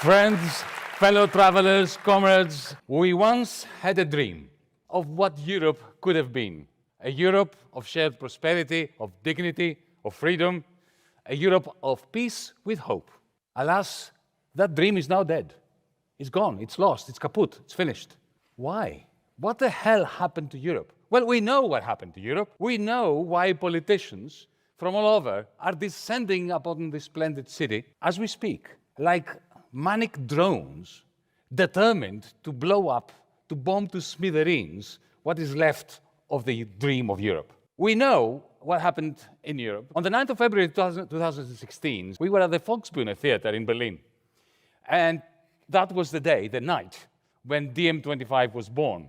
Friends, fellow travelers, comrades, we once had a dream of what Europe could have been. A Europe of shared prosperity, of dignity, of freedom, a Europe of peace with hope. Alas, that dream is now dead. It's gone, it's lost, it's kaput, it's finished. Why? What the hell happened to Europe? Well, we know what happened to Europe. We know why politicians from all over are descending upon this splendid city as we speak, like manic drones determined to blow up, to bomb to smithereens what is left of the dream of Europe. We know what happened in Europe. On the 9th of February 2016, we were at the Volksbühne Theater in Berlin. And that was the day, the night, when DiEM25 was born.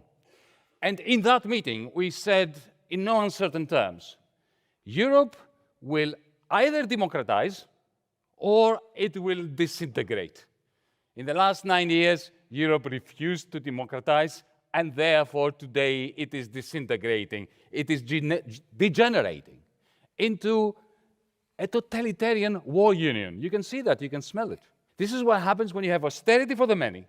And in that meeting, we said, in no uncertain terms, Europe will either democratize or it will disintegrate. In the last 9 years, Europe refused to democratize, and therefore today it is disintegrating. It is degenerating into a totalitarian war union. You can see that, you can smell it. This is what happens when you have austerity for the many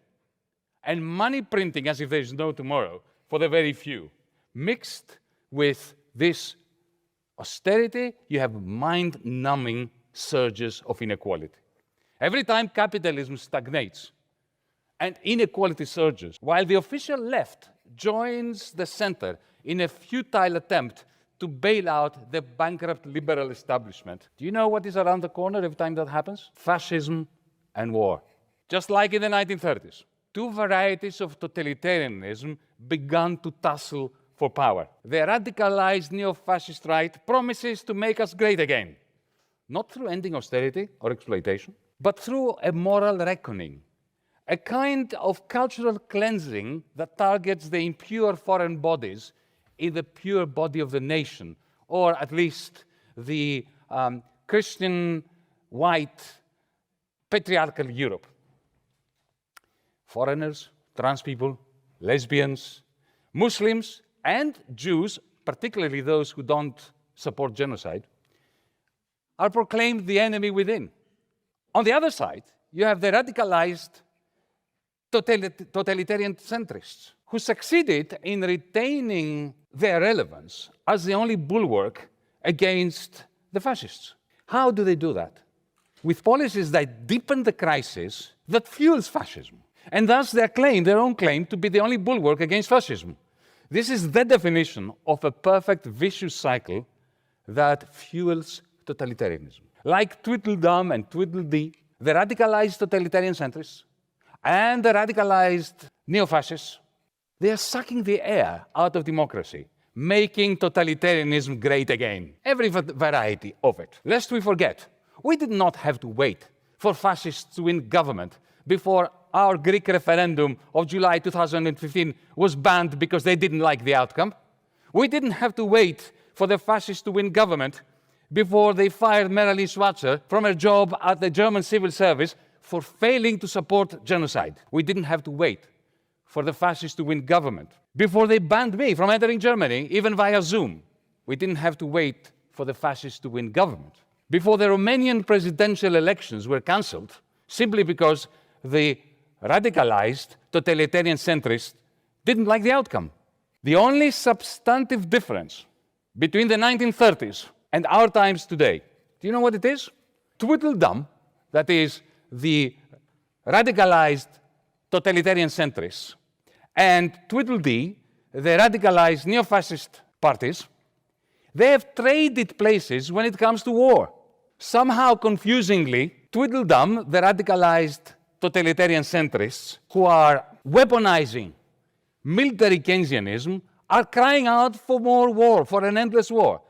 and money printing as if there is no tomorrow for the very few. Mixed with this austerity, you have mind-numbing surges of inequality. Every time capitalism stagnates and inequality surges, while the official left joins the center in a futile attempt to bail out the bankrupt liberal establishment. Do you know what is around the corner every time that happens? Fascism and war. Just like in the 1930s, two varieties of totalitarianism began to tussle for power. The radicalized neo-fascist right promises to make us great again, not through ending austerity or exploitation, but through a moral reckoning, a kind of cultural cleansing that targets the impure foreign bodies in the pure body of the nation, or at least the Christian, white, patriarchal Europe. Foreigners, trans people, lesbians, Muslims, and Jews, particularly those who don't support genocide, are proclaimed the enemy within. On the other side, you have the radicalized totalitarian centrists who succeeded in retaining their relevance as the only bulwark against the fascists. How do they do that? With policies that deepen the crisis that fuels fascism, and thus their own claim to be the only bulwark against fascism. This is the definition of a perfect vicious cycle that fuels totalitarianism. Like Tweedledum and Tweedledee, the radicalized totalitarian centrists and the radicalized neo-fascists, they are sucking the air out of democracy, making totalitarianism great again. Every variety of it. Lest we forget, we did not have to wait for fascists to win government before our Greek referendum of July 2015 was banned because they didn't like the outcome. We didn't have to wait for the fascists to win government before they fired Melanie Schwarzer from her job at the German civil service for failing to support genocide. We didn't have to wait for the fascists to win government before they banned me from entering Germany, even via Zoom. We didn't have to wait for the fascists to win government before the Romanian presidential elections were cancelled simply because the radicalized totalitarian centrists didn't like the outcome. The only substantive difference between the 1930s and our times today, do you know what it is? Tweedledum, that is the radicalized totalitarian centrists, and Tweedledee, the radicalized neo-fascist parties, they have traded places when it comes to war. Somehow, confusingly, Tweedledum, the radicalized totalitarian centrists, who are weaponizing military Keynesianism, are crying out for more war, for an endless war.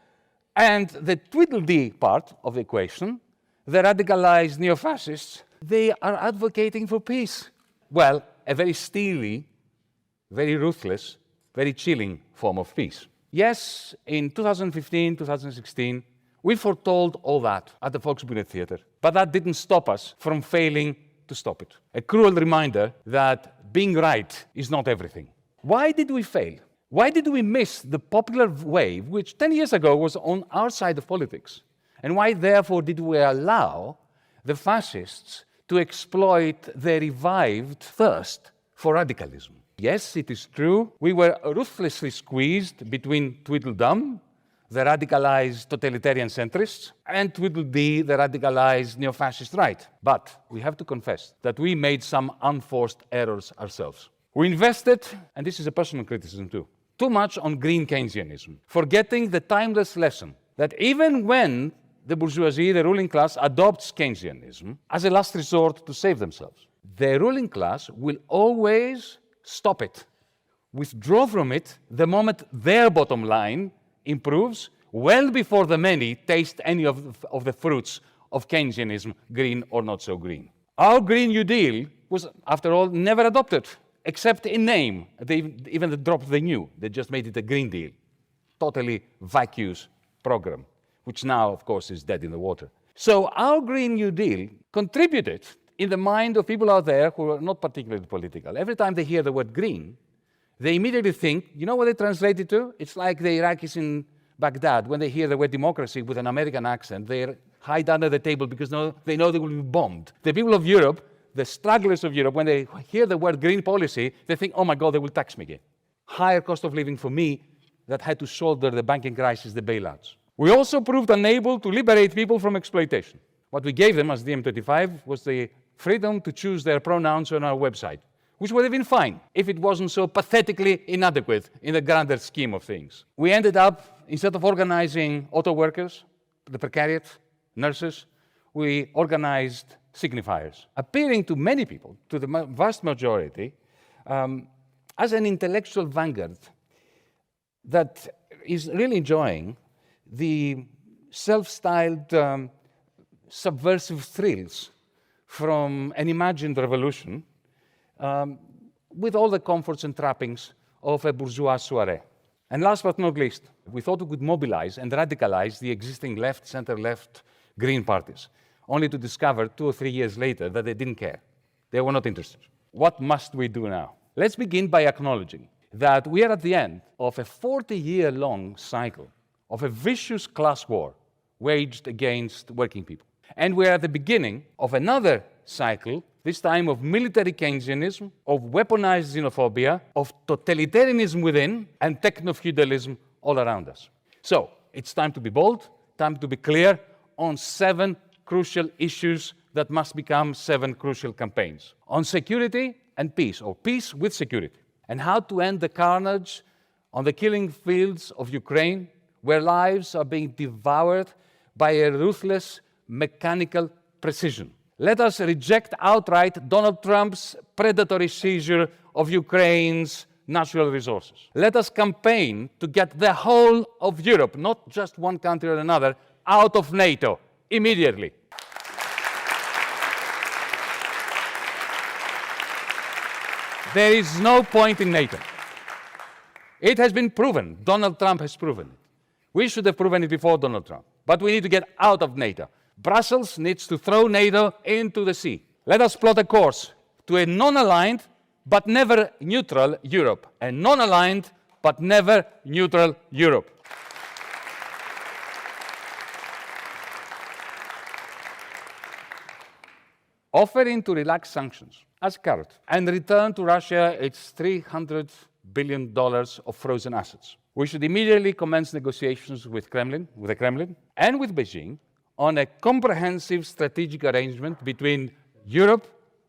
And the Tweedledee part of the equation, the radicalized neo-fascists, they are advocating for peace. Well, a very steely, very ruthless, very chilling form of peace. Yes, in 2015, 2016, we foretold all that at the Volksbühne Theater, but that didn't stop us from failing to stop it. A cruel reminder that being right is not everything. Why did we fail? Why did we miss the popular wave, which 10 years ago was on our side of politics? And why, therefore, did we allow the fascists to exploit the revived thirst for radicalism. Yes, it is true, we were ruthlessly squeezed between Tweedledum, the radicalized totalitarian centrists, and Tweedledee, the radicalized neo-fascist right. But we have to confess that we made some unforced errors ourselves. We invested, and this is a personal criticism too, too much on green Keynesianism, forgetting the timeless lesson that even when the bourgeoisie, the ruling class, adopts Keynesianism as a last resort to save themselves, the ruling class will always stop it, withdraw from it the moment their bottom line improves, well before the many taste any of the fruits of Keynesianism, green or not so green. Our Green New Deal was, after all, never adopted, except in name. They even dropped the new. They just made it a Green Deal. Totally vacuous program, which now, of course, is dead in the water. So our Green New Deal contributed in the mind of people out there who are not particularly political. Every time they hear the word green, they immediately think, you know what they translate it to? It's like the Iraqis in Baghdad, when they hear the word democracy with an American accent, they hide under the table because they know they will be bombed. The people of Europe, the strugglers of Europe, when they hear the word green policy, they think, oh my God, they will tax me again. Higher cost of living for me that had to shoulder the banking crisis, the bailouts. We also proved unable to liberate people from exploitation. What we gave them as the M25 was the freedom to choose their pronouns on our website, which would have been fine if it wasn't so pathetically inadequate in the grander scheme of things. We ended up, instead of organizing auto workers, the precariat, nurses, we organized signifiers, appearing to many people, to the vast majority, as an intellectual vanguard that is really enjoying the self-styled subversive thrills from an imagined revolution with all the comforts and trappings of a bourgeois soirée. And last but not least, we thought we could mobilize and radicalize the existing left, center-left, green parties, only to discover 2 or 3 years later that they didn't care. They were not interested. What must we do now? Let's begin by acknowledging that we are at the end of a 40-year-long cycle of a vicious class war waged against working people. And we are at the beginning of another cycle, this time of military Keynesianism, of weaponized xenophobia, of totalitarianism within, and technofeudalism all around us. So, it's time to be bold, time to be clear on 7 crucial issues that must become 7 crucial campaigns. On security and peace, or peace with security, and how to end the carnage on the killing fields of Ukraine, where lives are being devoured by a ruthless, mechanical precision. Let us reject outright Donald Trump's predatory seizure of Ukraine's natural resources. Let us campaign to get the whole of Europe, not just one country or another, out of NATO immediately. There is no point in NATO. It has been proven. Donald Trump has proven it. We should have proven it before Donald Trump. But we need to get out of NATO. Brussels needs to throw NATO into the sea. Let us plot a course to a non-aligned but never neutral Europe. A non-aligned but never neutral Europe. Offering to relax sanctions as a carrot and return to Russia its $300 billion of frozen assets. We should immediately commence negotiations with the Kremlin and with Beijing on a comprehensive strategic arrangement between Europe,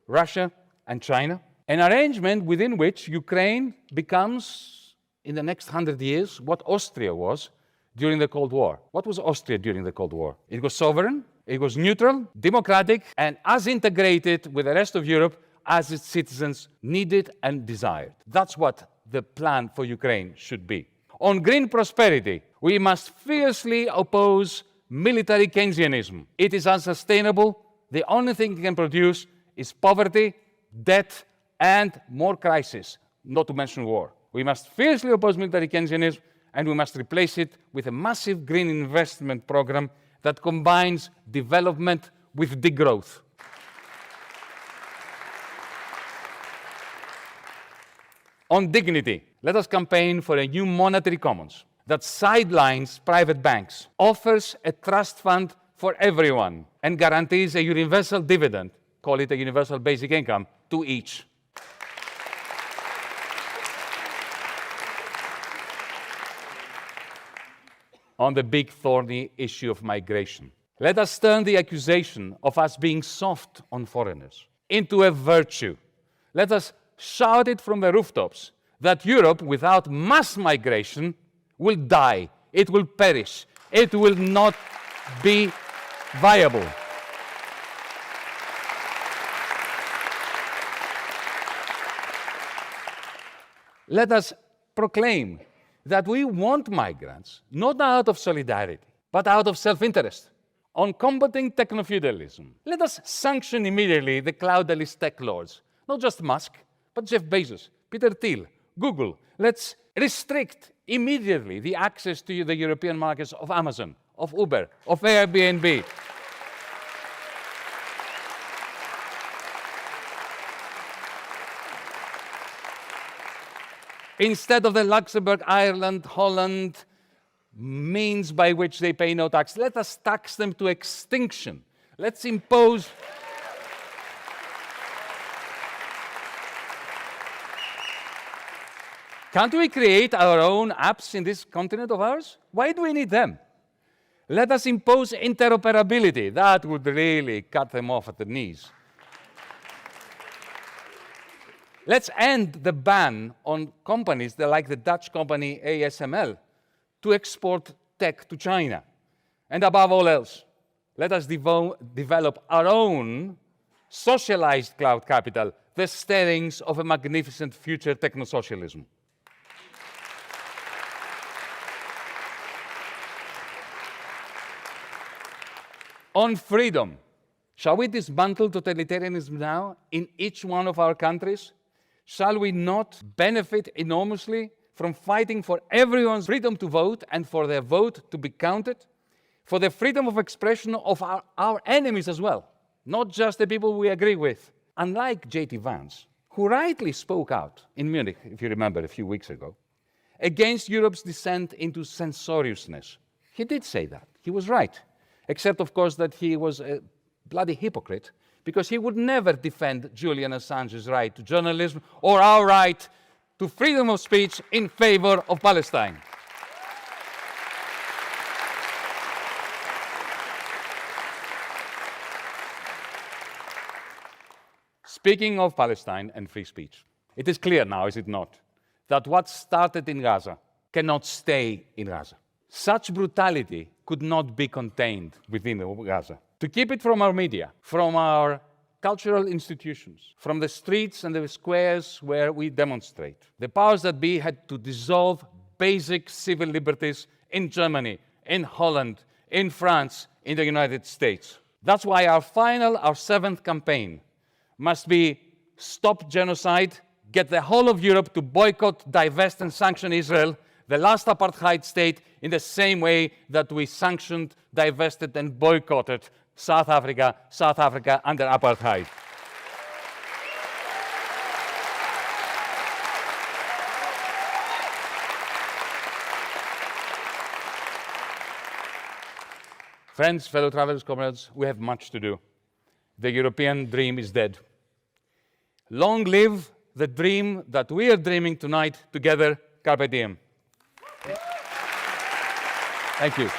Russia, and China, an arrangement within which Ukraine becomes, in the next 100 years, what Austria was during the Cold War. What was Austria during the Cold War? It was sovereign, it was neutral, democratic, and as integrated with the rest of Europe as its citizens needed and desired. That's what the plan for Ukraine should be. On green prosperity, we must fiercely oppose military Keynesianism. It is unsustainable. The only thing it can produce is poverty, debt, and more crisis, not to mention war. We must fiercely oppose military Keynesianism, and we must replace it with a massive green investment program that combines development with degrowth. On dignity, let us campaign for a new monetary commons that sidelines private banks, offers a trust fund for everyone, and guarantees a universal dividend call it a universal basic income, to each. On the big thorny issue of migration, let us turn the accusation of us being soft on foreigners into a virtue. Let us shout it from the rooftops that Europe without mass migration will die, it will perish, it will not be viable. Let us proclaim that we want migrants, not out of solidarity, but out of self-interest. On combating technofeudalism, let us sanction immediately the cloudless tech lords, not just Musk, but Jeff Bezos, Peter Thiel, Google. Let's restrict immediately the access to the European markets of Amazon, of Uber, of Airbnb. Instead of the Luxembourg, Ireland, Holland means by which they pay no tax, let us tax them to extinction. Let's impose Can't we create our own apps in this continent of ours? Why do we need them? Let us impose interoperability. That would really cut them off at the knees. Let's end the ban on companies like the Dutch company ASML to export tech to China. And above all else, let us develop our own socialized cloud capital, the stirrings of a magnificent future technosocialism. On freedom, shall we dismantle totalitarianism now in each one of our countries? Shall we not benefit enormously from fighting for everyone's freedom to vote and for their vote to be counted? For the freedom of expression of our enemies as well, not just the people we agree with. Unlike J.D. Vance, who rightly spoke out in Munich, if you remember, a few weeks ago, against Europe's descent into censoriousness. He did say that. He was right. Except, of course, that he was a bloody hypocrite, because he would never defend Julian Assange's right to journalism or our right to freedom of speech in favor of Palestine. Speaking of Palestine and free speech, it is clear now, is it not, that what started in Gaza cannot stay in Gaza. Such brutality could not be contained within Gaza. To keep it from our media, from our cultural institutions, from the streets and the squares where we demonstrate, the powers that be had to dissolve basic civil liberties in Germany, in Holland, in France, in the United States. That's why our seventh campaign must be stop genocide, get the whole of Europe to boycott, divest and sanction Israel, the last apartheid state, in the same way that we sanctioned, divested and boycotted South Africa under apartheid. Friends, fellow travelers, comrades, we have much to do. The European dream is dead. Long live the dream that we are dreaming tonight together. Carpe diem. Thank you.